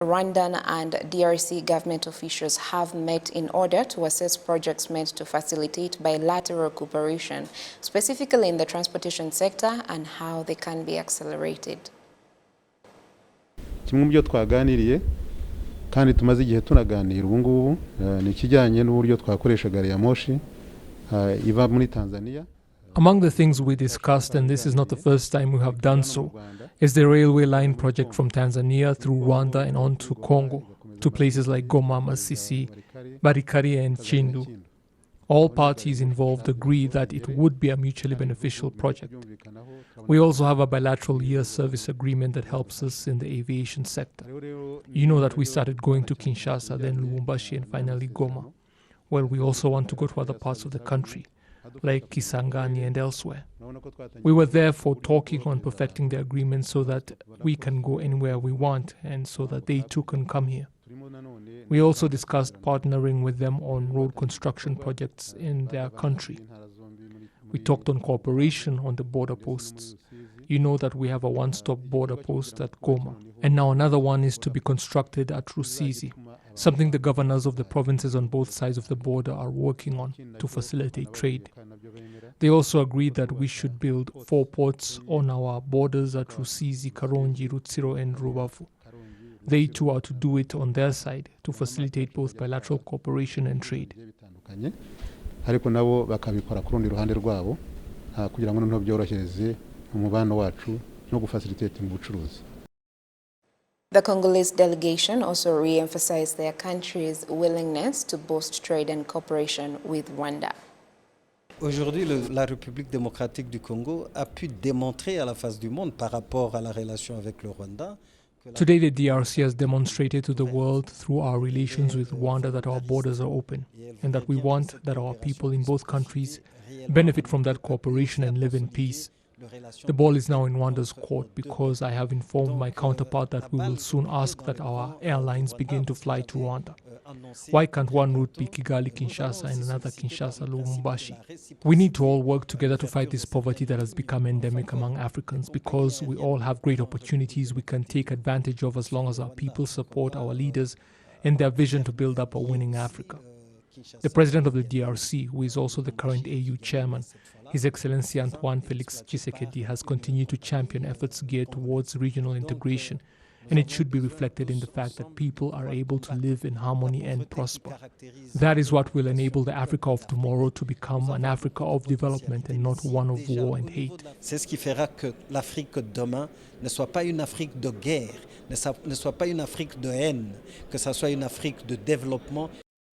Rwandan and DRC government officials have met in order to assess projects meant to facilitate bilateral cooperation, specifically in the transportation sector, and how they can be accelerated. Kimwe mu byo twaganiriye kandi tumaze igihe tunaganira ubu ngubu ni kijyanye n'uburyo twakoresha gari ya moshi iva muri Tanzania. Among the things we discussed, and this is not the first time we have done so, is the railway line project from Tanzania through Rwanda and on to Congo, to places like Goma, Masisi, Barikari and Chindu. All parties involved agree that it would be a mutually beneficial project. We also have a bilateral year service agreement that helps us in the aviation sector. You know that we started going to Kinshasa, then Lubumbashi and finally Goma. Well, we also want to go to other parts of the country, like Kisangani and elsewhere. We were therefore talking on perfecting the agreement so that we can go anywhere we want and so that they too can come here. We also discussed partnering with them on road construction projects in their country. We talked on cooperation on the border posts. You know that we have a one-stop border post at Goma, and now another one is to be constructed at Rusizi, something the governors of the provinces on both sides of the border are working on to facilitate trade. They also agreed that we should build 4 ports on our borders at Rusizi, Karongi, Rutsiro and Rubavu. They too are to do it on their side to facilitate both bilateral cooperation and trade. Ariko nabo bakabikora ku rundi ruhande rwabo kugira ngo noneho byorohereze umubano wacu no gufacilitate mu bucuruzi. The Congolese delegation also re-emphasized their country's willingness to boost trade and cooperation with Rwanda. Aujourd'hui, la République démocratique du Congo a pu démontrer à la face du monde par rapport à la relation avec le Rwanda. Today, the DRC has demonstrated to the world through our relations with Rwanda that our borders are open and that we want that our people in both countries benefit from that cooperation and live in peace. The ball is now in Rwanda's court because I have informed my counterpart that we will soon ask that our airlines begin to fly to Rwanda. Why can't one route be Kigali-Kinshasa and another Kinshasa-Lubumbashi? We need to all work together to fight this poverty that has become endemic among Africans because we all have great opportunities we can take advantage of as long as our people support our leaders in their vision to build up a winning Africa. The president of the DRC, who is also the current AU chairman, His Excellency Antoine Felix Tshisekedi, has continued to champion efforts geared towards regional integration, and it should be reflected in the fact that people are able to live in harmony and prosper. That is what will enable the Africa of tomorrow to become an Africa of development and not one of war and hate. C'est ce qui fera que l'Afrique de demain ne soit pas une Afrique de guerre, ne soit pas une Afrique de haine, que ça soit une Afrique de développement.